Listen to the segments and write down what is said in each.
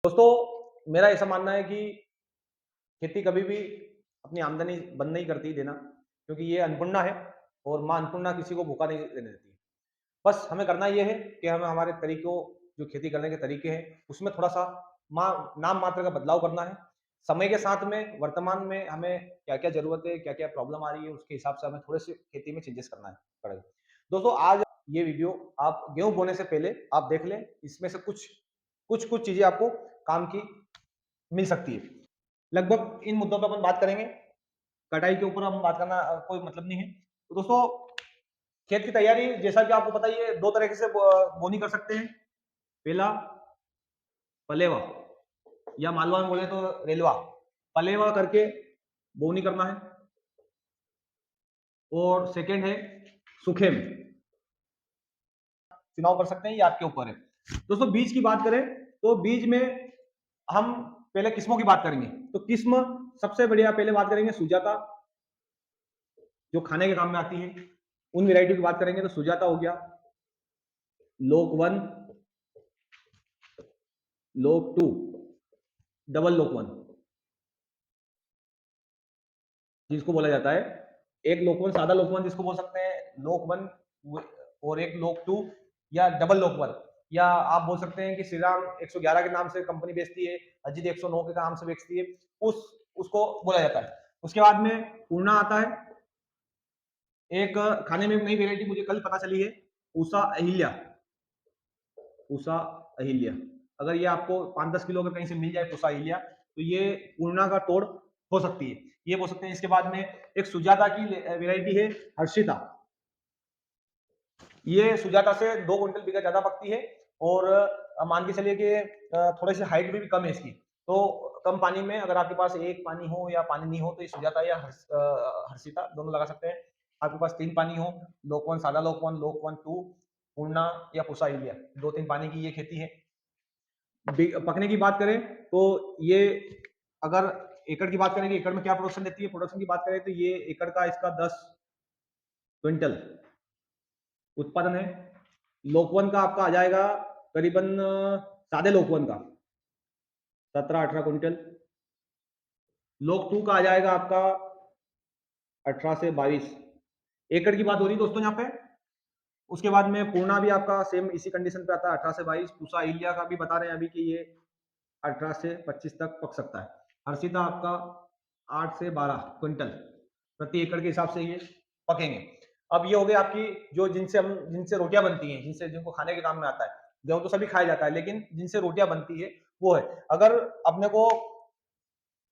दोस्तों, मेरा ऐसा मानना है कि खेती कभी भी अपनी आमदनी बंद नहीं करती देना, क्योंकि ये अन्नपूर्णा है और माँ अन्नपूर्णा किसी को भूखा नहीं रहने देती। बस हमें करना ये है कि हमें हमारे तरीकों जो खेती करने के तरीके हैं, उसमें थोड़ा-सा मा नाम मात्र का बदलाव करना है। समय के साथ में वर्तमान में हमें क्या-क्या ज़रूरत है, क्या-क्या प्रॉब्लम आ रही है, उसके हिसाब से हमें थोड़े-से खेती में चेंजेस करना है पड़ेगा। दोस्तों, आज ये वीडियो आप गेहूँ बोने से पहले आप देख लें, इसमें से कुछ-कुछ चीज़ें आपको काम की मिल सकती है। लगभग इन मुद्दों पे अपन बात करेंगे। कटाई के ऊपर हम बात करना कोई मतलब नहीं है। तो दोस्तों, खेत की तैयारी जैसा कि आपको पता ही है 2 तरीके से बोनी कर सकते हैं। पहला पलेवा या मालवा में बोले तो रेलवा। पलेवा करके बोनी करना है और सेकंड है सूखे में। चुनाव कर सकते हैं, ये आपके ऊपर है। दोस्तों, बीज की बात करें तो बीज में हम पहले किस्मों की बात करेंगे। तो किस्म सबसे बढ़िया पहले बात करेंगे सुजाता, जो खाने के काम में आती है। उन वैरायटी की बात करेंगे तो सुजाता हो गया, लोक 1, लोक 2, डबल लोक 1 जिसको बोला जाता है। एक लोक 1 सादा लोक 1 जिसको बोल सकते हैं, लोक 1 और एक लोक 2 या डबल लोक 1, या आप बोल सकते हैं कि श्रीराम 111 के नाम से कंपनी बेचती है, अजीत 109 के नाम से बेचती है, उस उसको बोला जाता है। उसके बाद में पूर्णा आता है। एक खाने में एक नई वैरायटी मुझे कल पता चली है, पूसा अहिल्या। पूसा अहिल्या, अगर ये आपको 5-10 किलो अगर कहीं से मिल जाए पूसा अहिल्या, तो ये पूर्णा का तोड़ हो सकती है, ये बोल सकते हैं। इसके बाद में एक सुजाता की वैरायटी है, हर्षिता। ये सुजाता से 2 क्विंटल बीघा ज्यादा पकती है और मान के चलिए कि थोड़ी सी हाइट भी कम है इसकी। तो कम पानी में अगर आपके पास एक पानी हो या पानी नहीं हो तो ये सुजाता या हर्षिता दोनों लगा सकते हैं। आपके पास 3 पानी हो, लोक 1 सादा, लोक 1, लोक 1 2, पूर्णा या पुसा इलिया, 2-3 पानी की ये खेती है। पकने की बात करें तो ये, अगर एकड़ की बात करें कि एकड़ में क्या प्रोडक्शन देती है, प्रोडक्शन की बात करें तो ये एकड़ का इसका 10 क्विंटल उत्पादन है। लोकवन का आपका आ जाएगा करीबन सादे लोकवन का 17-18 क्विंटल। लोक 2 का आ जाएगा आपका 18 से 22 एकड़ की बात हो रही है दोस्तों यहाँ पे। उसके बाद में पूर्णा भी आपका सेम इसी कंडीशन पे आता है, 18 से 22। पूसा इलिया का भी बता रहे हैं अभी कि ये 18 से 25 तक पक सकता है। हर्षिता आपका 8 से 12 क्विंटल प्रति एकड़ के हिसाब से ये पकेंगे। अब ये हो गए आपकी जो जिनसे रोटियां बनती हैं, जिनको खाने के काम में आता है। गेहूं तो सभी खाया जाता है, लेकिन जिनसे रोटियां बनती है वो है। अगर अपने को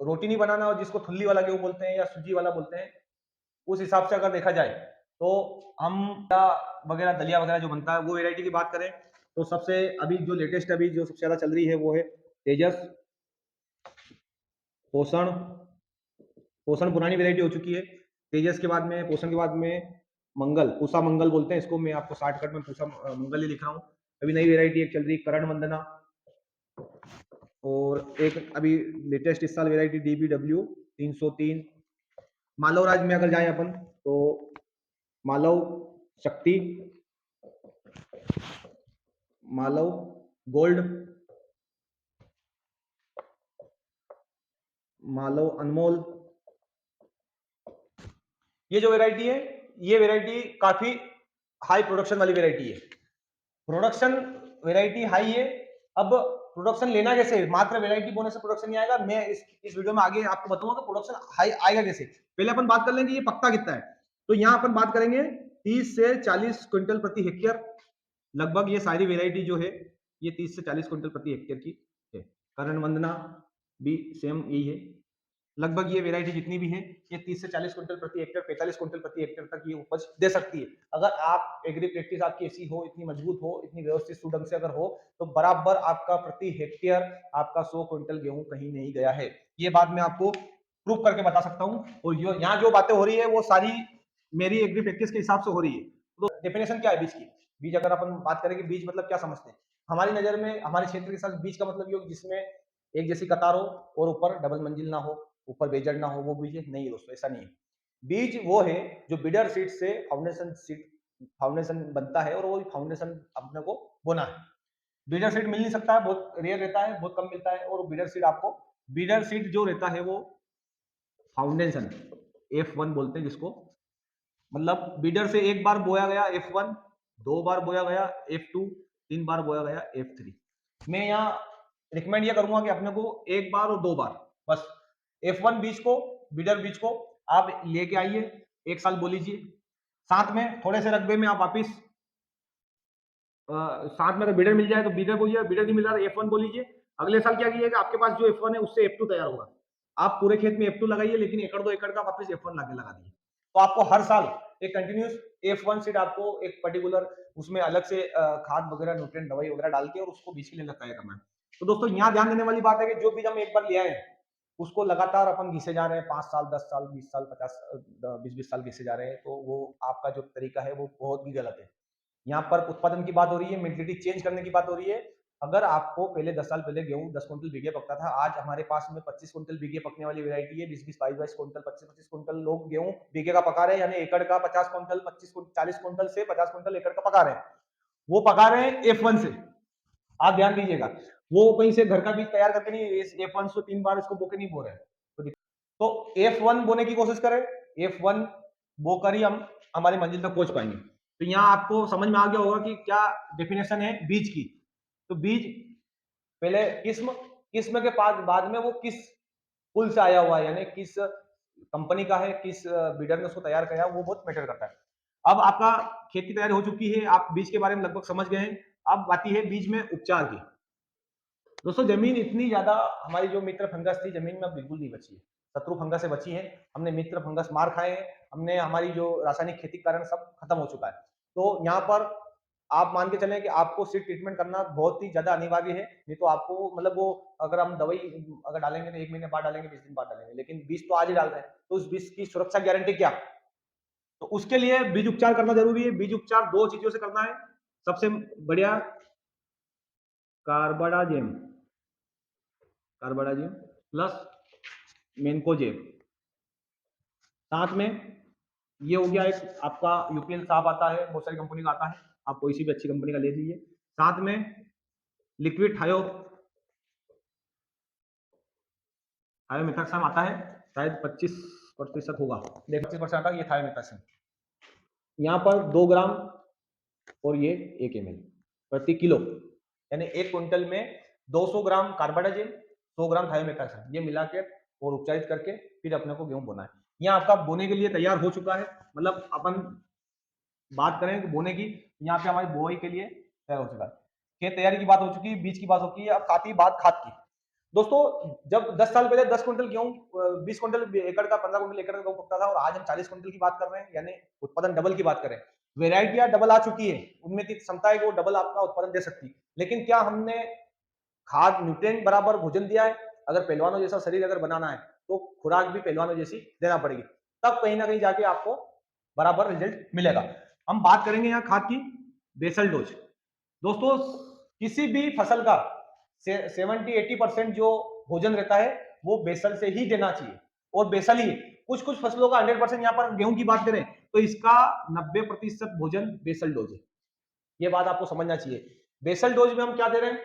रोटी नहीं बनाना और जिसको थुल्ली वाला गेहूं बोलते हैं या सूजी वाला बोलते हैं, उस हिसाब से अगर देखा जाए तो हम वगैरह दलिया वगैरह जो बनता है वो वैरायटी की बात करें तो सबसे अभी जो लेटेस्ट अभी जो सबसे ज्यादा चल रही है वो है तेजस, पोषण। पोषण पुरानी वैरायटी हो चुकी है। तेजस के बाद में, पोषण के बाद में मंगल, पूसा मंगल बोलते हैं इसको। मैं आपको शॉर्टकट में पूसा मंगल ही लिख रहा हूँ। अभी नई वैरायटी एक चल रही है करण वंदना, और एक अभी लेटेस्ट इस साल वैरायटी DBW 303। मालव राज में अगर जाए अपन तो मालव शक्ति, मालव गोल्ड, मालव अनमोल। ये जो वैरायटी है, ये वैरायटी काफी हाई प्रोडक्शन वाली वैरायटी है। प्रोडक्शन वैरायटी हाई है। अब प्रोडक्शन लेना कैसे, मात्र वैरायटी बोने से प्रोडक्शन नहीं आएगा। मैं इस वीडियो में आगे आपको बताऊंगा कि प्रोडक्शन हाई आएगा कैसे। पहले अपन बात कर लेंगे ये पकता कितना है। तो यहाँ अपन बात करेंगे 30 से 40 क्विंटल प्रति हेक्टेयर। लगभग ये सारी वैरायटी जो है ये 30 से 40 क्विंटल प्रति हेक्टेयर की है। करण वंदना भी सेम यही है। लगभग ये वैरायटी जितनी भी है ये 30 से 40 क्विंटल प्रति हेक्टेयर, 45 क्विंटल प्रति हेक्टेयर तक ये उपज दे सकती है। अगर आप एग्री प्रैक्टिस आपकी ऐसी हो, इतनी मजबूत हो, इतनी व्यवस्थित ढंग से अगर हो, तो बराबर आपका प्रति हेक्टेयर आपका 100 क्विंटल गेहूं कहीं नहीं गया है। ये बात मैं आपको प्रूव करके बता सकता हूँ। और यहाँ जो बातें हो रही है वो सारी मेरी एग्री प्रैक्टिस के हिसाब से हो रही है। तो डेफिनेशन क्या है बीज की? बीज अगर अपन बात करें कि बीज मतलब क्या समझते हैं, हमारी नजर में, हमारे क्षेत्र के साथ बीज का मतलब ये हो जिसमें एक जैसी कतार हो और ऊपर डबल मंजिल ना हो, ऊपर बेजड़ ना हो, वो बीज नहीं है दोस्तों, ऐसा नहीं है। बीज वो है जो बिडर सीड से फाउंडेशन बनता है और वो फाउंडेशन अपने को बोना है। बीडर सीड मिल नहीं सकता है, बहुत रेयर रहता है, बहुत कम मिलता है। और बीडर सीड जो रहता है वो फाउंडेशन F1 बोलते हैं जिसको, मतलब बीडर से एक बार बोया गया F1, 2 बार बोया गया F2, 3 बार बोया गया F3। मैं यहाँ रिकमेंड ये करूंगा कि अपने को 1 बार और 2 बार बस F1 बीज को, बीडर बीज को आप लेके आइए, 1 साल बो लीजिए। साथ में थोड़े से रकबे में आप वापिस साथ में अगर बीडर मिल जाए तो बीडर बोलिए, बीडर नहीं मिल रहा तो F1 बोलीजिए। अगले साल क्या कीजिएगा, आपके पास जो F1 है उससे F2 तैयार होगा, आप पूरे खेत में F2 लगाइए, लेकिन 1 एकड़ 2 एकड़ का वापस F1 लाके लगा दीजिए। तो आपको हर साल एक कंटिन्यूस F1 सीड आपको एक पर्टिकुलर उसमें अलग से खाद वगैरह, न्यूट्रिएंट, दवाई वगैरह डाल के और उसको बीज के लिए तैयार करना है। तो दोस्तों यहाँ ध्यान देने वाली बात है कि जो बीज हम एक बार ले आए उसको लगातार अपन घिसे जा रहे हैं, 5 साल, 10 साल, 20 साल, 50, 20 साल घिसे जा रहे हैं, तो वो आपका जो तरीका है वो बहुत ही गलत है। यहाँ पर उत्पादन की बात हो रही है, मेंटेलिटी चेंज करने की बात हो रही है। अगर आपको पहले 10 साल पहले गेहूं 10 कुंटल बीघे पकता था, आज हमारे पास में 25 कुंटल बीघे पकने वाली वैरायटी है, 20-20, 22-22 कुंटल, 25-25 कुंटल लोग गेहूं बीघे का पका रहे हैं, यानी एकड़ का 50 कुंटल, 25 कुंटल, 40 कुंटल से 50 कुंटल एकड़ का पका रहे हैं। वो पका रहे हैं F1 से, आप ध्यान दीजिएगा। वो कहीं से घर का बीज तैयार करके नहीं, F1 से 3 बार इसको बोके नहीं बो रहे हैं। तो F1 बोने की कोशिश करें, F1 बोकर ही हम हमारी मंजिल तक पहुंच पाएंगे। तो यहाँ आपको समझ में आ गया होगा कि क्या डेफिनेशन है बीज की। तो बीज पहले किस्म, किस्म के बाद में वो किस कुल से आया हुआ है, यानी किस कंपनी का है, किस बीडर ने उसको तैयार किया, वो बहुत मैटर करता है। अब आपका खेत की तैयारी हो चुकी है, आप बीज के बारे में लगभग समझ गए हैं। अब आती है बीज में उपचार की। दोस्तों जमीन इतनी ज्यादा, हमारी जो मित्र फंगस थी जमीन में बिल्कुल नहीं बची है, शत्रु फंगस से बची है। हमने मित्र फंगस मार खाए हैं, हमने हमारी जो रासायनिक खेती के कारण सब खत्म हो चुका है। तो यहाँ पर आप मान के चलें कि आपको सीड ट्रीटमेंट करना बहुत ही ज्यादा अनिवार्य है। नहीं तो आपको मतलब वो, अगर हम दवाई अगर डालेंगे तो 1 महीने बाद डालेंगे, 20 दिन बाद डालेंगे, लेकिन बीज तो आज ही डाल रहे हैं, तो उस बीज की सुरक्षा गारंटी क्या। तो उसके लिए बीज उपचार करना जरूरी है। बीज उपचार 2 चीजों से करना है। सबसे बढ़िया कार्बाडाजेम, कार्बाडाजिम प्लस मेनकोजेब। साथ में ये हो गया एक आपका यूपीएल साहब आता है, बहुत सारी कंपनी का आता है, आप कोई सी भी अच्छी कंपनी का ले लीजिए। साथ में लिक्विड थायोमेथाक्साम आता है, शायद 25% होगा, 25% आता है ये थायोमेथाक्साम। यहाँ पर 2 ग्राम और ये 1 ml प्रति किलो, यानी 1 क्विंटल में 200 ग्राम कार्बाडाजिम, 100 ग्राम थायोमेथाक्साम, ये मिला के और उपचारित करके फिर अपने को गेहूं बोना है। यहाँ आपका बोने के लिए तैयार हो चुका है, मतलब अपन बात करें कि बोने की, यहाँ पे हमारी बुआई के लिए तैयार हो चुका है। खेत तैयारी की बात हो चुकी है, बीज की बात हो चुकी है, अब आती है बात खाद की। दोस्तों जब 10 साल पहले 10 क्विंटल गेहूं, 20 क्विंटल एकड़ का, 15 क्विंटल एकड़ का गेहूं पकता था, और आज हम 40 क्विंटल की बात कर रहे हैं, यानी उत्पादन डबल की बात करें। वेरायटियां डबल आ चुकी है, उनमें की क्षमता है कि वो डबल आपका उत्पादन दे सकती है, लेकिन क्या हमने खाद न्यूट्रिएंट बराबर भोजन दिया है। अगर पहलवानों जैसा शरीर अगर बनाना है तो खुराक भी पहलवानों जैसी देना पड़ेगी, तब कहीं ना कहीं जाके आपको बराबर रिजल्ट मिलेगा। हम बात करेंगे यहाँ खाद की, बेसल डोज। दोस्तों किसी भी फसल का 70-80% जो भोजन रहता है वो बेसल से ही देना चाहिए, और बेसल ही, कुछ कुछ फसलों का 100%, यहाँ पर गेहूं की बात करें तो इसका 90% भोजन बेसल डोज है। ये बात आपको समझना चाहिए। बेसल डोज में हम क्या दे रहे हैं,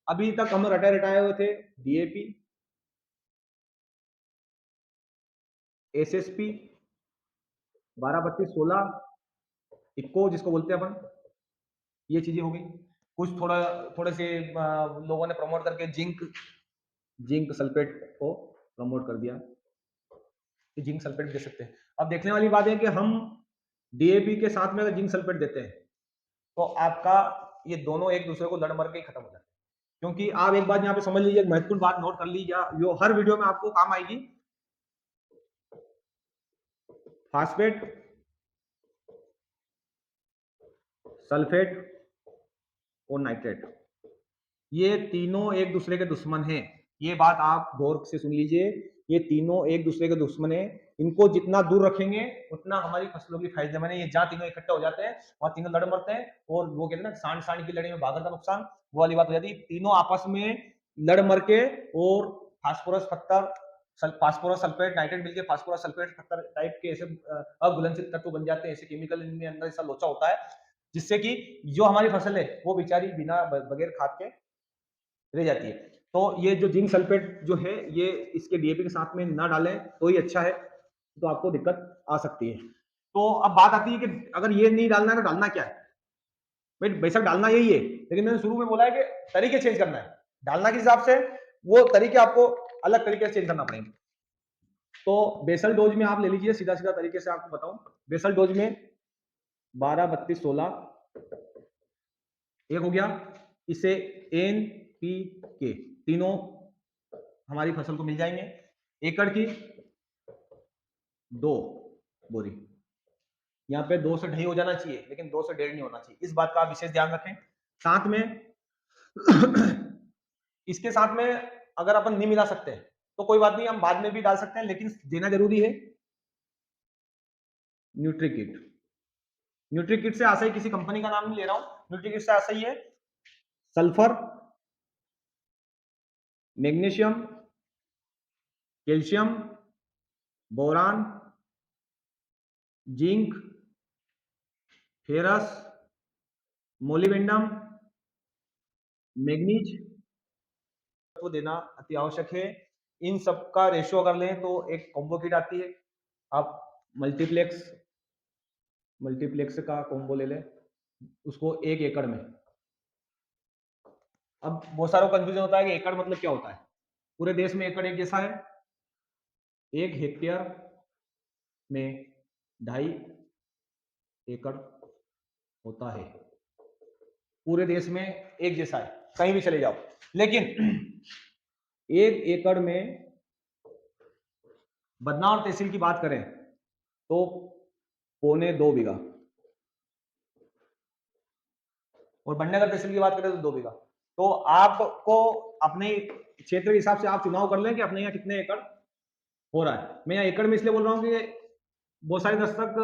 अभी तक हम रटाए हुए थे डीएपी, एसएसपी, 12-32-16, इक्को जिसको बोलते हैं अपन, ये चीजें हो गई। कुछ थोड़े से लोगों ने प्रमोट करके जिंक सल्फेट को प्रमोट कर दिया कि जिंक सल्फेट दे सकते हैं। अब देखने वाली बात है कि हम डीएपी के साथ में अगर जिंक सल्फेट देते हैं तो आपका ये दोनों एक दूसरे को लड़ मर के खत्म हो जाते हैं। क्योंकि आप एक बात यहाँ पे समझ लीजिए, एक महत्वपूर्ण बात नोट कर लीजिए, जो हर वीडियो में आपको काम आएगी। फास्फेट, सल्फेट और नाइट्रेट, ये तीनों एक दूसरे के दुश्मन हैं। ये बात आप गौर से सुन लीजिए, ये तीनों एक दूसरे के दुश्मन हैं। इनको जितना दूर रखेंगे उतना हमारी फसलों की फायदेमंद है। ये जहां तीनों इकट्ठे हो जाते हैं वहां तीनों लड़ मरते हैं, और वो कहते हैं ना सांड सांड की लड़ाई में बाघर का नुकसान, वो वाली बात हो जाती है। तीनों आपस में लड़ मर के, और फास्फोरस पत्थर, फास्फोरस सल्फेट नाइट्रेट मिलकर फास्फोरस सल्फेट पत्थर टाइप के ऐसे अघुलनशील तत्व बन जाते हैं, ऐसे केमिकल इनमें अंदर ऐसा लोचा होता है जिससे कि जो हमारी फसल है वो बेचारी बिना बगैर खाद के रह जाती है। तो ये जो जिंक सल्फेट जो है ये इसके डीएपी के साथ में ना डालें तो ही अच्छा है, तो आपको दिक्कत आ सकती है। तो अब बात आती है कि अगर ये नहीं डालना है तो डालना क्या है? भाई बेशक डालना यही है, लेकिन मैंने शुरू में बोला है कि तरीके चेंज करना है। डालना किस हिसाब से, वो तरीके आपको अलग तरीके से चेंज करना पड़ेंगे। तो बेसल डोज में आप ले लीजिए, सीधा सीधा तरीके से आपको बताऊं, बेसल डोज में 12, 32, 16 एक हो गया। इसे एन पी के तीनों हमारी फसल को मिल जाएंगे। एकड़ की 2 बोरी, यहाँ पे 2 से 2.5 हो जाना चाहिए, लेकिन 2 से 1.5 नहीं होना चाहिए, इस बात का आप विशेष ध्यान रखें। साथ में इसके साथ में अगर अपन नहीं मिला सकते तो कोई बात नहीं, हम बाद में भी डाल सकते हैं, लेकिन देना जरूरी है न्यूट्रीकिट। न्यूट्रीकिट से ऐसा ही, किसी कंपनी का नाम नहीं ले रहा हूं, न्यूट्रीकिट से ऐसा ही है sulphur, magnesium, calcium, boron, zinc, ferrous, molybdenum, manganese को देना अति आवश्यक है। इन सब का रेशियो अगर लें तो एक कॉम्बो किट आती है, आप मल्टीप्लेक्स का कॉम्बो ले लें, उसको 1 एकड़ में। अब बहुत सारों को कंफ्यूजन होता है कि एकड़ मतलब क्या होता है। पूरे देश में एकड़ एक जैसा है, 1 हेक्टेयर में 2.5 एकड़ होता है। पूरे देश में एक जैसा है, कहीं भी चले जाओ, लेकिन 1 एकड़ में बदनावर तहसील की बात करें तो 1.25 बीघा, और बंडीनगर तहसील की बात करें तो 2 बीघा। तो आपको अपने क्षेत्र के हिसाब से आप चुनाव कर लें कि अपने यहाँ कितने एकड़ हो रहा है। मैं यहाँ एकड़ में इसलिए बोल रहा हूँ कि बहुत सारे दर्शक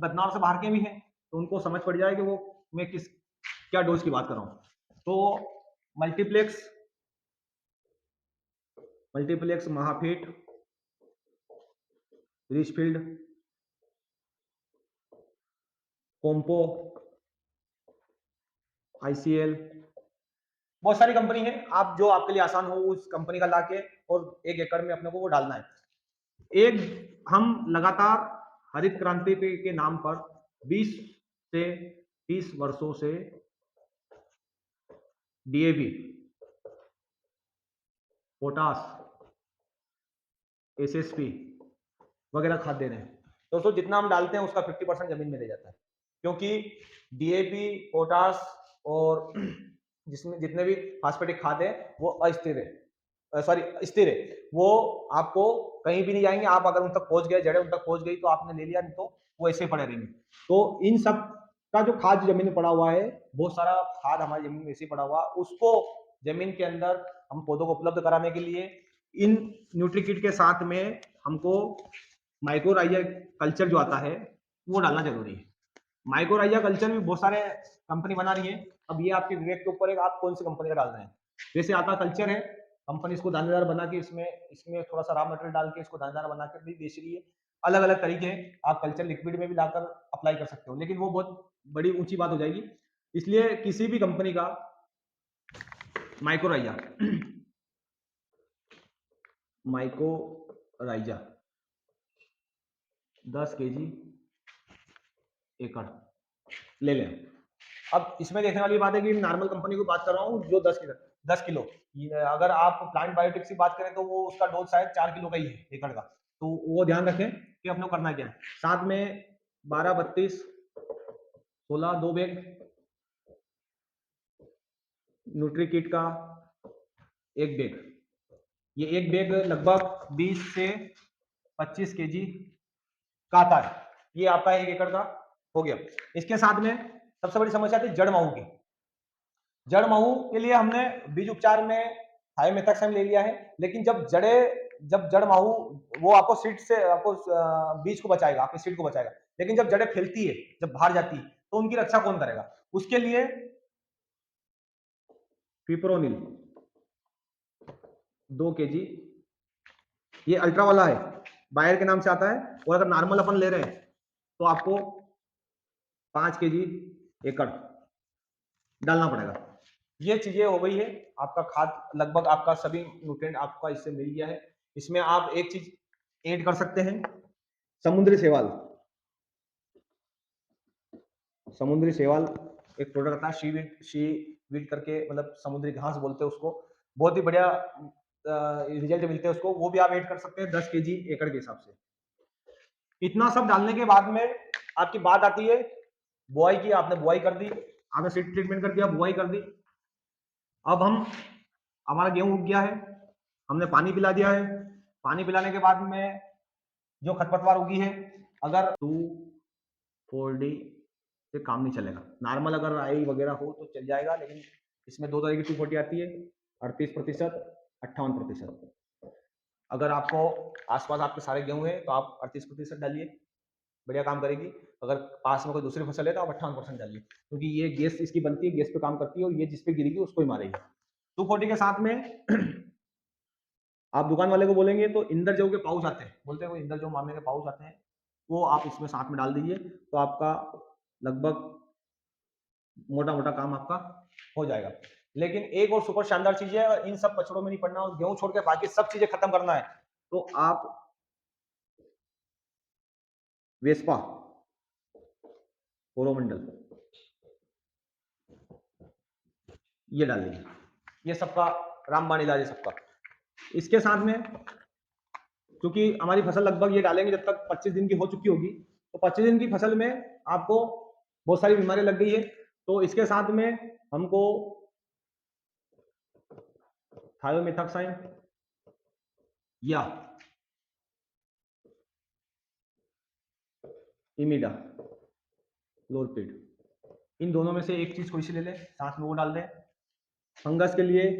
बदनावर से बाहर के भी हैं, तो उनको समझ पड़ जाए कि वो मैं क्या डोज की बात कर रहा हूँ। तो मल्टीप्लेक्स, महाफीट, रिचफील्ड, कोम्पो, आईसीएल, बहुत सारी कंपनी है, आप जो आपके लिए आसान हो उस कंपनी का लाके और 1 एकड़ में अपने को वो डालना है। हम लगातार हरित क्रांति के नाम पर 20 से 30 वर्षों से डीएपी, पोटास, एसएसपी वगैरह खाद दे रहे हैं। दोस्तों जितना हम डालते हैं उसका 50% जमीन में रह जाता है, क्योंकि डीएपी, पोटास और जिसमें जितने भी फास्फेटिक खाद है वो अस्थिर है, स्थिर है, वो आपको कहीं भी नहीं जाएंगे। आप अगर उन तक पहुंच गए, जड़ें उन तक पहुंच गई तो आपने ले लिया, नहीं तो वो ऐसे पड़े रहेंगे। तो इन सब का जो खाद जमीन में पड़ा हुआ है, बहुत सारा खाद हमारी जमीन में ऐसे पड़ा हुआ, उसको जमीन के अंदर हम पौधों को उपलब्ध कराने के लिए इन न्यूट्रीकिट के साथ में हमको माइक्रोराइजा कल्चर जो आता है वो डालना जरूरी है। माइक्रोराइजा कल्चर में बहुत सारे कंपनी बना रही है, अब ये आपके विवेक के ऊपर है आप कौन सी कंपनी का डाल रहे हैं। जैसे आता कल्चर है, कंपनी इसको दानेदार बना के इसमें थोड़ा सा रॉ मटेरियल डाल के इसको दानेदार बना कर भी बेच रही है। अलग अलग तरीके हैं, आप कल्चर लिक्विड में भी लाकर अप्लाई कर सकते हो, लेकिन वो बहुत बड़ी ऊंची बात हो जाएगी। इसलिए किसी भी कंपनी का माइक्रोराइजा 10 केजी एकड़ ले लें। अब इसमें देखने वाली बात है कि नॉर्मल कंपनी की बात कर रहा हूँ जो 10 किलो, अगर आप प्लांट बायोटिक्स की बात करें तो वो उसका डोज शायद 4 किलो का ही है एकड़ का। तो वो ध्यान रखें कि अपने को करना क्या है। साथ में 12, 32, 16 2 बैग न्यूट्रीकिट का 1 बैग, ये 1 बैग लगभग 20 से 25 केजी का आता है। ये आपका 1 एकड़ का हो गया। इसके साथ में सबसे बड़ी समस्या थी जड़ माहू की। जड़ माहू के लिए हमने बीज उपचार में थायोमेथाक्साम ले लिया है, लेकिन जब जड़ माहू वो आपको सीड से आपको बीज को बचाएगा, आपके सीड को बचाएगा, लेकिन जब जड़ें फैलती है, जब बाहर जाती है, तो उनकी रक्षा कौन करेगा। उसके लिए पिप्रोनिल 2 केजी, ये अल्ट्रा वाला है, बायर के नाम से आता है, और अगर नॉर्मल अपन ले रहे हैं तो आपको 5 केजी एकड़ डालना पड़ेगा। ये चीजें हो गई है, आपका खाद लगभग आपका सभी न्यूट्रिएंट आपका इससे मिल गया है। इसमें आप एक चीज ऐड कर सकते हैं, समुद्री शैवाल। समुद्री शैवाल एक प्रोडक्ट आता है, शी वीट करके, मतलब समुद्री घास बोलते हैं उसको। बहुत ही बढ़िया रिजल्ट मिलते हैं उसको, वो भी आप ऐड कर सकते हैं 10 केजी एकड़ के हिसाब से। इतना सब डालने के बाद में आपकी बात आती है बुआई की। आपने बुआई कर दी, आपने सीड ट्रीटमेंट कर दिया, बुआई कर दी। अब हमारा गेहूं उग गया है, हमने पानी पिला दिया है। पानी पिलाने के बाद में जो खरपतवार उगी है, अगर 2,4-D से काम नहीं चलेगा। नॉर्मल अगर राई वगैरह हो तो चल जाएगा, लेकिन इसमें दो तरह की 240 आती है, 38%, 58%। अगर आपको आसपास आपके सारे गेहूं है तो आप 38% डालिए, बढ़िया काम करेगी। अगर पास में कोई दूसरी फसल है तो आप 58% डालिए, क्योंकि ये गैस इसकी बनती है, गैस पे काम करती है, और ये जिस पे गिरेगी उसको ही मारेगी। 240 के साथ में आप दुकान वाले को बोलेंगे तो इंद्रजव के पाउच आते हैं, बोलते हैं वो इंद्रजव मारने के पाउच आते हैं, वो आप इसमें साथ में डाल दीजिए, तो आपका लगभग मोटा मोटा काम आपका हो जाएगा। लेकिन एक और सुपर शानदार चीज है, इन सब कचड़ों में नहीं पड़ना और गेहूं छोड़ के बाकी सब चीजें खत्म करना है, तो आप वेस्पा कोरोमंडल ये डाल दीजिए। ये सबका रामबाण इलाज है सबका। इसके साथ में क्योंकि हमारी फसल लगभग ये डालेंगे जब तक 25 दिन की हो चुकी होगी, तो 25 दिन की फसल में आपको बहुत सारी बीमारी लग गई है, तो इसके साथ में हमको थायोमिथाक्साइन या इमिडा क्लोरपीड, इन दोनों में से एक चीज कोई सी ले लें, साथ में वो डाल दें। फंगस के लिए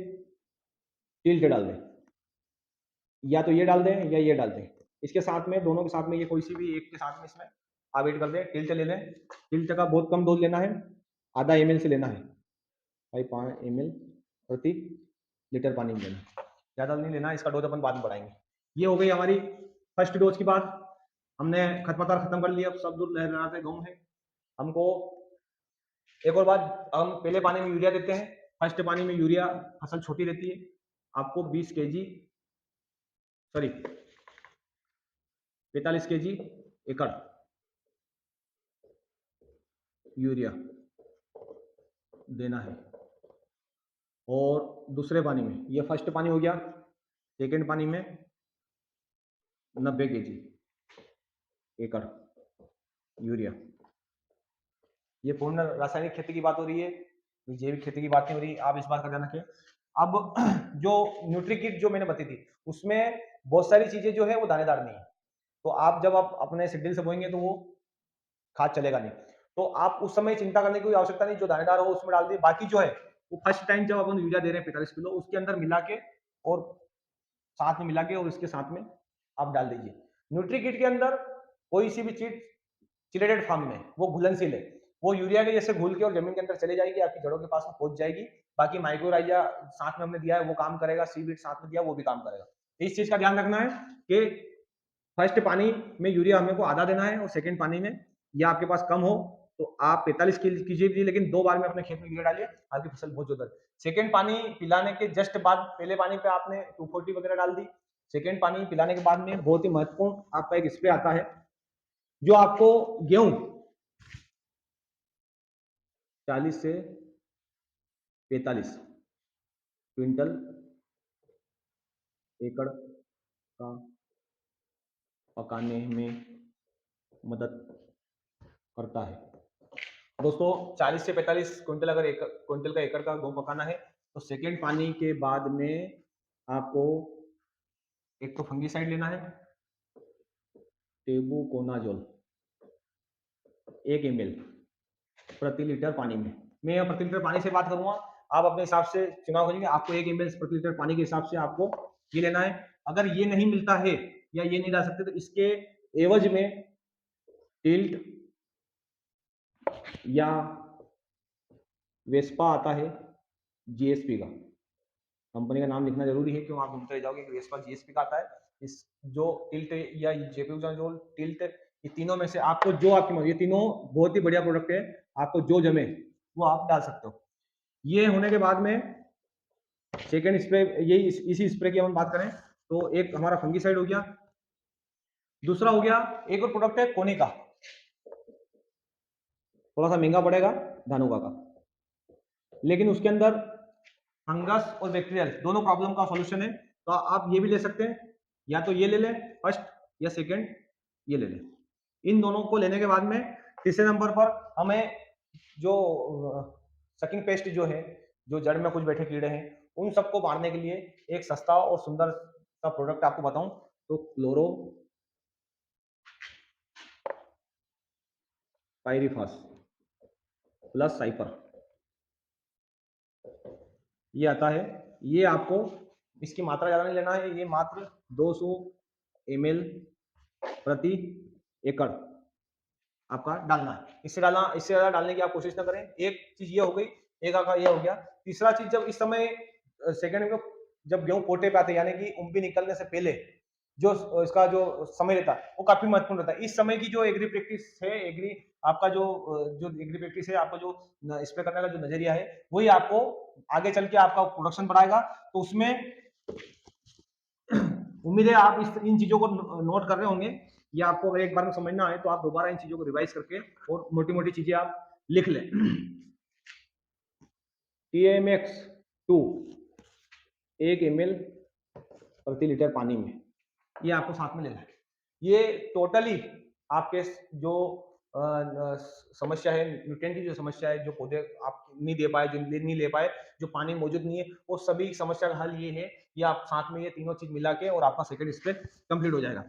टिल्ट डाल दें, या तो ये डाल दें या ये डाल दें। इसके साथ में दोनों के साथ में ये कोई सी भी एक के साथ में इसमें आप ऐड कर दें। टिल्ट ले लें, टिल्ट का बहुत कम डोज लेना है, आधा ml से लेना है, 5 ml प्रति लीटर पानी में लेना, ज़्यादा नहीं लेना, इसका डोज अपन बाद में बढ़ाएंगे। ये हो गई हमारी फर्स्ट डोज की बात। हमने खरपतवार खत्म कर लिया, अब सब दूर लहराते गेहूं है। हमको एक और बात, हम पहले पानी में यूरिया देते हैं। फर्स्ट पानी में यूरिया, फसल छोटी रहती है, आपको 20 केजी, सॉरी 45 केजी एकड़ यूरिया देना है। और दूसरे पानी में, ये फर्स्ट पानी हो गया, सेकेंड पानी में 90 केजी एकड़ यूरिया। ये पूर्ण रासायनिक खेती की बात हो रही है, जैविक खेती की बात नहीं हो रही, आप इस बात का ध्यान रखें। अब जो न्यूट्री किट जो मैंने बताई थी, उसमें बहुत सारी चीजें जो है वो दानेदार नहीं है, तो आप जब आप अपने सिड्डिल से बोएंगे तो वो खाद चलेगा नहीं, तो आप उस समय चिंता करने की कोई आवश्यकता नहीं, जो दानेदार हो उसमें डाल दिए। बाकी जो है वो फर्स्ट टाइम जब अपन यूरिया दे रहे हैं 45 किलो, उसके अंदर मिला के और साथ में मिला के और इसके साथ में आप डाल दीजिए। न्यूट्री किट के अंदर कोई सी भी चीज चिलेटेड फॉर्म में वो घुलनशील है, वो यूरिया के जैसे घुल के और जमीन के अंदर चले जाएगी, आपकी जड़ों के पास में पहुंच जाएगी। बाकी माइक्रोराइजा साथ में हमने दिया है वो काम करेगा, सीवीड साथ में दिया वो भी काम करेगा। इस चीज का ध्यान रखना है कि फर्स्ट पानी में यूरिया हमें को आधा देना है, और सेकंड पानी में या आपके पास कम हो तो आप 45 कीजिए भी, लेकिन 2 बार में अपने खेत में यूरिया डालिए, आपकी फसल बहुत ज्यादा। सेकंड पानी पिलाने के जस्ट बाद, पहले पानी पे आपने 240 वगैरह डाल दी, सेकंड पानी पिलाने के बाद में बहुत ही महत्वपूर्ण आपका एक स्प्रे आता है, जो आपको गेहूं 40 से 45 क्विंटल एकड़ का पकाने में मदद करता है। दोस्तों 40 से 45 क्विंटल अगर एक क्विंटल का एकड़ का गेहूं पकाना है, तो सेकेंड पानी के बाद में आपको एक तो फंगीसाइड लेना है, टेबुकोनाजोल 1 ml प्रति लीटर पानी में। मैं यहाँ प्रति लीटर पानी से बात करूंगा, आप अपने हिसाब से चुनाव करेंगे, आपको 1 ml प्रति लीटर पानी के हिसाब से आपको ये लेना है। अगर ये नहीं मिलता है या ये नहीं ला सकते, तो इसके एवज में टिल्ट या वेस्पा आता है जीएसपी का, कंपनी का नाम लिखना जरूरी है, क्यों आप घूमते रह जाओगे कि वेस्पा जीएसपी का आता है। इस जो टिल्ट या जेपीउजाजोल टिल्ट ये तीनों में से आपको जो आपकी मर्जी, ये तीनों बहुत ही बढ़िया प्रोडक्ट है, आपको जो जमे वो आप डाल सकते हो। ये होने के बाद में सेकेंड स्प्रे, यही इसी स्प्रे की हम बात करें तो एक हमारा फंगीसाइड हो गया, दूसरा हो गया एक और प्रोडक्ट है कोनिका, थोड़ा सा महंगा पड़ेगा, धानुका का, लेकिन उसके अंदर फंगस और बैक्टीरियल दोनों प्रॉब्लम का सॉल्यूशन है। तो आप ये भी ले सकते हैं, या तो ये ले लें फर्स्ट, या सेकंड ये ले लें। इन दोनों को लेने के बाद में तीसरे नंबर पर हमें जो सकिंग पेस्ट जो है, जो जड़ में कुछ बैठे कीड़े हैं, उन सबको मारने के लिए एक सस्ता और सुंदर सा प्रोडक्ट आपको बताऊं तो क्लोरो पाइरिफास प्लस साइपर, ये आता है। ये आपको, इसकी मात्रा ज़्यादा नहीं लेना है, ये मात्र 200 ml प्रति एकड़ आपका डालना है। इससे ज़्यादा डालने की आप कोशिश ना करें। एक चीज ये हो गई, एक आपका ये हो गया। तीसरा चीज, जब इस समय सेकेंड में जब गेहूं पोटे पे आते यानी कि उम्पी निकलने से पहले जो इसका जो समय रहता है वो काफी महत्वपूर्ण रहता है। इस समय की जो एग्री प्रैक्टिस है, आपका जो एग्री प्रैक्टिस है, आपका जो स्प्रे करने का जो नजरिया है, वही आपको आगे चल के आपका प्रोडक्शन बढ़ाएगा। तो उसमें उम्मीद है आप इन चीजों को नोट कर रहे होंगे। ये आपको अगर एक बार में समझ ना आए तो आप दोबारा इन चीजों को रिवाइज करके और मोटी मोटी चीजें आप लिख लें। TMX 2 1 ml प्रति लीटर पानी में, ये आपको साथ में लेना है। ये टोटली आपके जो समस्या है, न्यूट्रिएंट की जो समस्या है, जो पौधे आप नहीं दे पाए, जो नहीं ले पाए, जो पानी मौजूद नहीं है, वो सभी समस्या का हल ये है कि आप साथ में ये तीनों चीज मिला के और आपका सेकंड स्प्रे कंप्लीट हो जाएगा।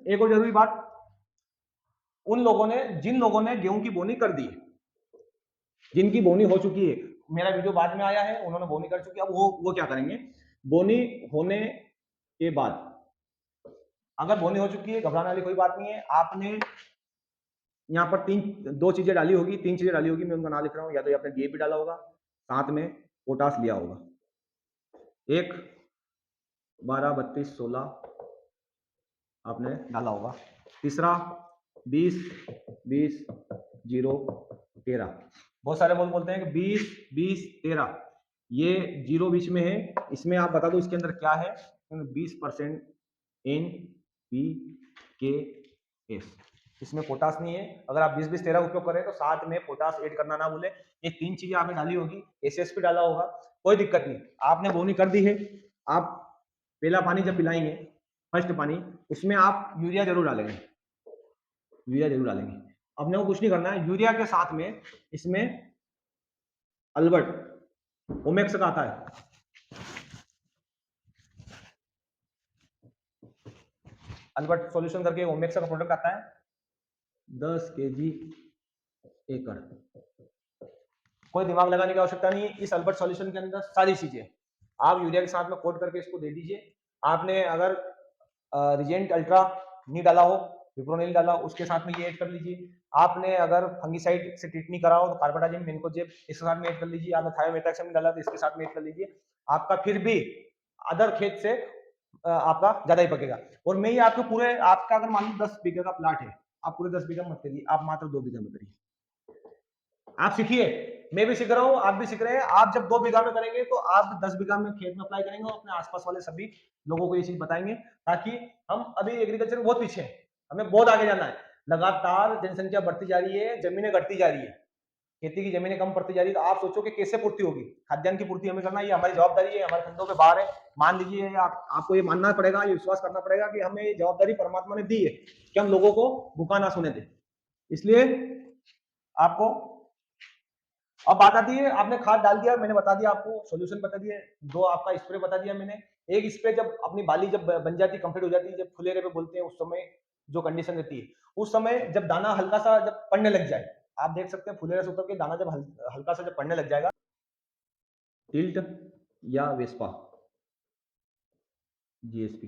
एक और जरूरी बात, जिन लोगों ने गेहूं की बोनी कर दी है, जिनकी बोनी हो चुकी है, मेरा वीडियो बाद में आया है, उन्होंने बोनी कर चुकी है, अब वो क्या करेंगे, बोनी होने के बाद, अगर बोनी हो चुकी है, घबराने वाली कोई बात नहीं है। आपने यहाँ पर दो चीजें डाली होगी, तीन चीजें डाली होगी, मैं उनका नाम लिख रहा हूँ। या तो आपने DAP डाला होगा, साथ में पोटास लिया होगा, एक 12-32-16 आपने डाला होगा। तीसरा 20-20-0-13, बहुत सारे बोलते हैं कि 20-20-13, ये 0 बीच में है। इसमें आप बता दो इसके अंदर क्या है। 20% NPK, इसमें पोटास नहीं है। अगर आप 20-20-13 उपयोग करें तो साथ में पोटास ऐड करना ना भूलें। ये तीन चीजें आपने डाली होगी, SSP डाला होगा, कोई दिक्कत नहीं। आपने बोनी कर दी है, आप पहला पानी जब पिलाएंगे, फर्स्ट पानी, उसमें आप यूरिया जरूर डालेंगे, अपने को कुछ नहीं करना है। यूरिया के साथ में इसमें अल्बर्ट ओमेक्स का आता है, अल्बर्ट सॉल्यूशन करके ओमेक्स का प्रोडक्ट आता है, 10 kg एकड़। कोई दिमाग लगाने की आवश्यकता नहीं है। इस अल्बर्ट सॉल्यूशन के अंदर सारी चीजें आप यूरिया के साथ में कोट करके इसको दे दीजिए। आपने अगर रिजेंट अल्ट्रा नहीं डाला हो, विप्रो नहीं डाला, उसके साथ में ये ऐड कर लीजिए। आपने अगर फंगीसाइड से ट्रीट नहीं करा हो तो कार्बाडाजिम, मेनकोजेब इसके साथ में ऐड कर लीजिए। आपने थायोमेथाक्सम नहीं डाला तो इसके साथ में ऐड कर लीजिए। आपका फिर भी अदर खेत से आपका ज्यादा ही पकेगा। और मैं ये आपको पूरे, आपका अगर मान लो 10 बीघे का प्लाट है, आप पूरे 10 बीघा मत करिए, आप मात्र 2 बीघा में करिए। आप सीखिए, मैं भी सीख रहा हूँ, आप भी सीख रहे हैं। आप जब 2 बीघा में करेंगे तो आप 10 बीघा में खेत में अप्लाई करेंगे और अपने आसपास वाले सभी लोगों को ये चीज बताएंगे, ताकि हम अभी एग्रीकल्चर में बहुत पीछे हैं, हमें बहुत आगे जाना है। लगातार जनसंख्या बढ़ती जा रही है, जमीनें घटती जा रही है, खेती की जमीनें कम पड़ती जा रही है। तो आप सोचो कि कैसे पूर्ति होगी, खाद्यान्न की पूर्ति हमें करना, ये हमारी जवाबदारी है, हमारे कंधों पे भार है। मान लीजिए, आपको ये मानना पड़ेगा, ये विश्वास करना पड़ेगा कि हमें ये जवाबदारी परमात्मा ने दी है कि हम लोगों को भूखा ना सोने दें। इसलिए आपको अब बात आती है, आपने खाद डाल दिया, मैंने बता दिया आपको, सॉल्यूशन बता दिए, दो आपका स्प्रे बता दिया मैंने। एक स्प्रे जब अपनी बाली जब बन जाती, कंप्लीट हो जाती है, जब फुलेरे पे बोलते हैं, उस समय जो कंडीशन रहती है, उस समय जब दाना हल्का सा जब पड़ने लग जाए, आप देख सकते हैं फुलेरे से उतर के दाना जब हल्का सा जब पड़ने लग जाएगा, टिल्ट या वेस्पा GSP,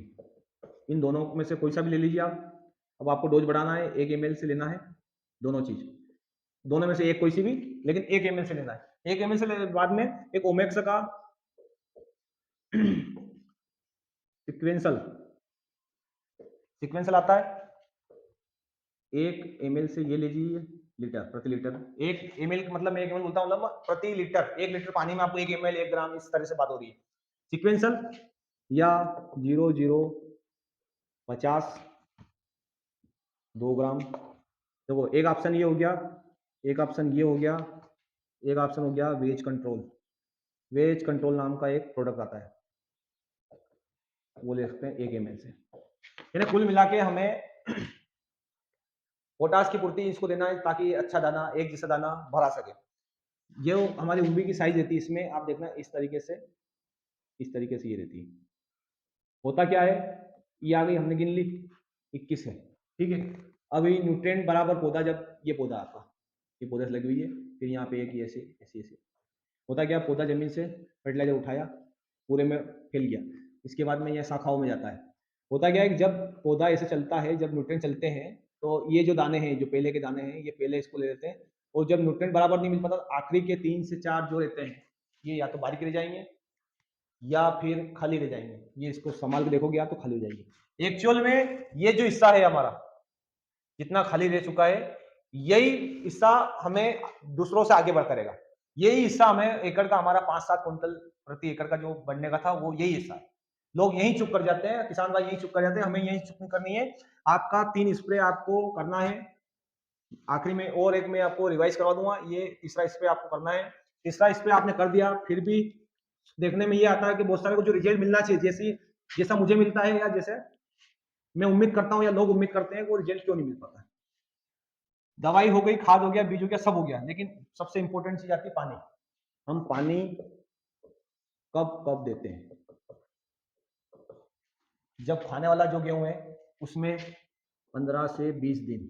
इन दोनों में से कोई सा भी ले लीजिए आप। अब आपको डोज बढ़ाना है, 1 ml से लेना है, दोनों चीज, दोनों में से एक कोई सी भी, लेकिन 1 ml से लेना है। 1 ml से लेने के बाद में एक ओमेक्स का सिक्वेंसल आता है, 1 ml से ये लीजिए लीटर, प्रति लीटर। 1 ml मतलब मैं 1 ml बोलता हूँ, मतलब प्रति लीटर 1 लीटर पानी में आपको 1 ml 1 ग्राम इस तरह से बात हो रही है। सीक्वेंशियल या 0 0 50 2 ग्राम। देखो एक ऑप्शन ये हो गया, एक ऑप्शन ये हो गया, एक ऑप्शन हो गया वेज कंट्रोल। वेज कंट्रोल नाम का एक प्रोडक्ट आता है, वो ले सकते हैं 1 ml से। यानी कुल मिला के हमें पोटास की पूर्ति इसको देना है ताकि अच्छा दाना, एक जैसा दाना भरा सके। जो हमारी उम्बी की साइज रहती है इसमें आप देखना इस तरीके से, इस तरीके से ये रहती है। होता क्या है, ये आ गई हमने गिन ली 21 है, ठीक है। अभी न्यूट्रिएंट बराबर पौधा, जब ये पौधा आपका ये पौधे से लगी हुई है, फिर यहाँ पे एक ऐसे ऐसे ऐसे होता क्या, पौधा जमीन से फर्टिलाइजर उठाया, पूरे में फैल गया, इसके बाद में यह शाखाओं में जाता है। होता क्या है कि जब पौधा ऐसे चलता है, जब न्यूट्रिएंट चलते हैं, तो ये जो दाने हैं, जो पहले के दाने हैं, ये पहले इसको ले लेते हैं, और जब न्यूट्रिएंट बराबर नहीं मिल पाता, आखिरी के 3 से 4 जो रहते हैं, ये या तो बारीक रह जाएंगे या फिर खाली रह जाएंगे। ये इसको संभाल के देखोगे आप तो खाली हो जाएंगे। एक्चुअल में ये जो हिस्सा है हमारा, जितना खाली रह चुका है, यही हिस्सा हमें दूसरों से आगे बढ़ करेगा। यही हिस्सा हमें एकड़ का हमारा 5-7 कुंटल प्रति एकड़ का जो बनने का था, वो यही हिस्सा है। लोग यही चुप कर जाते हैं, किसान भाई यही चुप कर जाते हैं, हमें यही चुप नहीं करनी है। आपका 3 स्प्रे आपको करना है। आखिरी में और एक मैं आपको रिवाइज करवा दूंगा, ये तीसरा स्प्रे आपको करना है। तीसरा स्प्रे आपने कर दिया, फिर भी देखने में ये आता है कि बहुत सारे को जो रिजल्ट मिलना चाहिए, जैसा मुझे मिलता है या जैसे मैं उम्मीद करता हूँ या लोग उम्मीद करते हैं, वो रिजल्ट क्यों नहीं मिल पाता है। दवाई हो गई, खाद हो गया, बीज हो गया, सब हो गया, लेकिन सबसे इंपॉर्टेंट चीज आती है पानी। हम पानी कब कब देते हैं, जब खाने वाला जो गेहूं है उसमें 15 से 20 दिन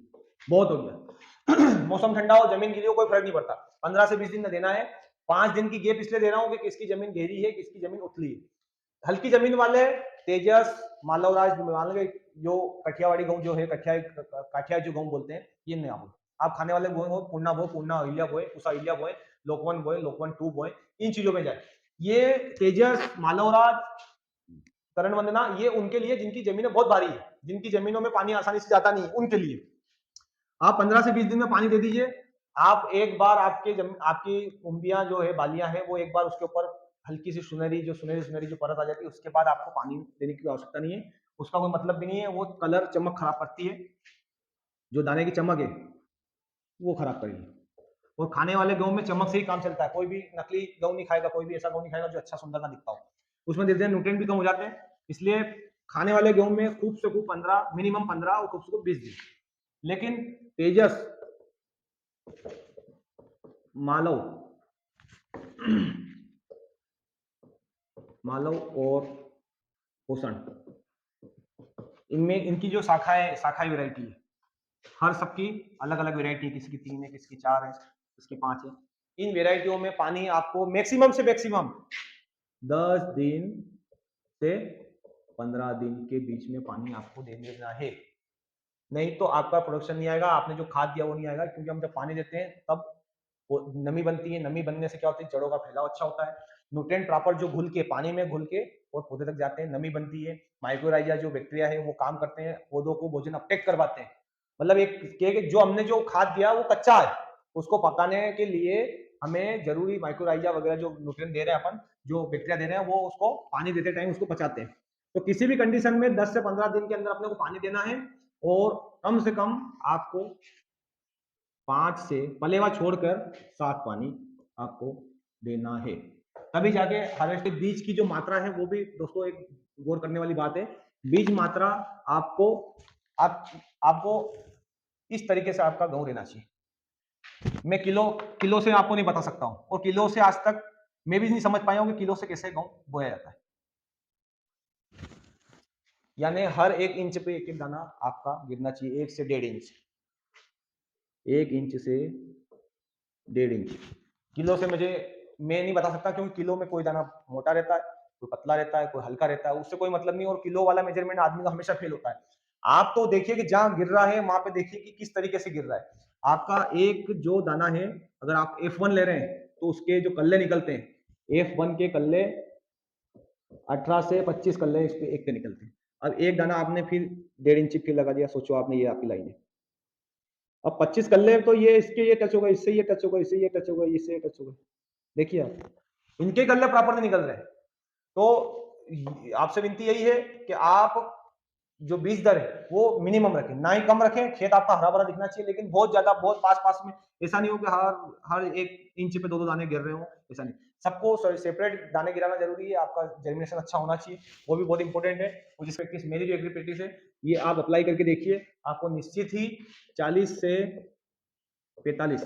बहुत हो गया। मौसम ठंडा हो, जमीन गीली हो, कोई फर्क नहीं पड़ता, 15 से 20 दिन देना है। 5 दिन की गैप इसलिए दे रहा हूं कि किसकी जमीन गहरी है, किसकी जमीन उथली है। हल्की जमीन वाले तेजस, मालवराज, मान लो जो कठियावाड़ी गेहूं जो है, काठिया जो गेहूं बोलते हैं, ये नहीं आप खाने वाले बोए हो, पूर्णा बोए, पूर्णा अहिल्या बोए, उषा अहिल्या बोए, लोकवन बोए, लोकवन 2 बोए, इन चीजों में जाए। ये तेजस, मालवराज, करण वंदना, ये उनके लिए जिनकी जमीनें बहुत भारी है, जिनकी जमीनों में पानी आसानी से जाता नहीं है, उनके लिए आप 15 से 20 दिन में पानी दे दीजिए। आप एक बार आपकी उम्बियां जो है, बालियां हैं, वो एक बार उसके ऊपर हल्की सी सुनहरी जो परत आ जाती है, उसके बाद आपको पानी देने की आवश्यकता नहीं है। उसका कोई मतलब भी नहीं है, वो कलर चमक खराब करती है, जो दाने की चमक है वो खराब करेगी। और खाने वाले गेहूं में चमक से ही काम चलता है, कोई भी नकली गेहूं नहीं खाएगा, कोई भी ऐसा गेहूं नहीं खाएगा जो अच्छा सुंदर ना दिखता हो। उसमें धीरे धीरे न्यूट्रिएंट भी कम हो जाते हैं, इसलिए खाने वाले गेहूं में खूब से खूब 15, मिनिमम 15 और खूब से खूब 20 दिन। लेकिन तेजस, मालव मालव और पोषण, इनमें इनकी जो शाखाएं वैरायटी है, हर सबकी अलग अलग वैरायटी है, किसी की 3 है, किसी की 4 है, किसी की 5 है। इन वैरायटियों में पानी आपको मैक्सिमम से मैक्सिमम 10 दिन से 15 दिन के बीच में पानी आपको दे देना है। नहीं तो आपका प्रोडक्शन नहीं आएगा, आपने जो खाद दिया वो नहीं आएगा, क्योंकि हम जब पानी देते हैं तब वो नमी बनती है। नमी बनने से क्या होता है, जड़ों का फैलाव अच्छा होता है, न्यूट्रिएंट प्रॉपर जो घुल के पानी में घुल के और पौधे तक जाते हैं, नमी बनती है, माइक्रोराइजा जो बैक्टीरिया है वो काम करते हैं, पौधों को भोजन अपटेक करवाते हैं। मतलब एक जो हमने जो खाद दिया वो कच्चा है, उसको पकाने के लिए हमें जरूरी माइक्रोराइजा वगैरह जो न्यूट्रिएंट दे रहे हैं अपन, जो बैक्टीरिया दे रहे हैं, वो उसको पानी देते टाइम उसको पचाते हैं। तो किसी भी कंडीशन में 10 से 15 दिन के अंदर अपने को पानी देना है, और कम से कम आपको 5 से पलेवा छोड़कर 7 पानी आपको देना है, तभी जाके हार्वेस्ट। बीज की जो मात्रा है वो भी दोस्तों एक गौर करने वाली बात है। बीज मात्रा आपको आपको इस तरीके से आपका गेहूं रहना चाहिए। मैं किलो से आपको नहीं बता सकता हूं, और किलो से आज तक मैं भी नहीं समझ पाया हूं कि किलो से कैसे गेहूं बोया जाता है। यानी हर 1 इंच पे 1 दाना आपका गिरना चाहिए, 1 से 1.5 इंच, 1 इंच से 1.5 इंच। किलो से मैं नहीं बता सकता, क्योंकि किलो में कोई दाना मोटा रहता है, कोई पतला रहता है, कोई हल्का रहता है, उससे कोई मतलब नहीं। और किलो वाला मेजरमेंट आदमी का हमेशा फेल होता है। आप तो देखिए कि जहां गिर रहा है वहां पे देखिए कि किस तरीके से गिर रहा है। आपका एक जो दाना है, अगर आप F1 ले रहे हैं तो उसके जो कल्ले निकलते हैं, F1 के कल्ले 18 से 25 कल्ले इस पे एक पे निकलते हैं। अब एक दाना आपने फिर 1.5 इंच फिर लगा दिया, सोचो आपने, ये आपकी लाइन है, अब 25 कर ले तो ये इसके ये टच होगा, इससे ये टच होगा, इससे ये टच होगा, इससे ये टच होगा। देखिए आप, इनके गल्ले प्रॉपर नहीं निकल रहे। तो आपसे विनती यही है कि आप जो बीज दर है वो मिनिमम रखें, ना ही कम रखें। खेत आपका हरा भरा दिखना चाहिए, लेकिन बहुत ज्यादा बहुत पास पास में ऐसा नहीं हो कि हर 1 इंच पे 2 दाने गिर रहे हो, ऐसा नहीं। सबको सेपरेट दाने गिराना जरूरी है। आपका जर्मिनेशन अच्छा होना चाहिए, वो भी बहुत इंपॉर्टेंट है। कुछ इस प्रैक्टिस, मेरी जो एग्री प्रैक्टिस है, ये आप अप्लाई करके देखिए, आपको निश्चित ही 40 से 45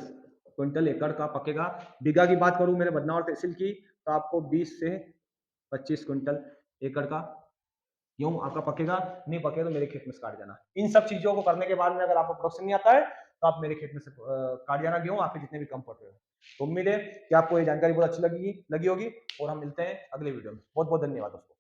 क्विंटल एकड़ का पकेगा। बीघा की बात करूं मेरे बदनावर तहसील की, तो आपको 20 से 25 क्विंटल एकड़ का गेहूं आपका पकेगा। नहीं पके तो मेरे खेत में से काट जाना। इन सब चीजों को करने के बाद में अगर आपको प्रोडक्शन नहीं आता है, तो आप मेरे खेत में से काट जाना गेहूं, आपके जितने भी कम पड़ रहे हो। तो उम्मीद है कि आपको ये जानकारी बहुत अच्छी लगी होगी, और हम मिलते हैं अगले वीडियो में। बहुत बहुत धन्यवाद दोस्तों।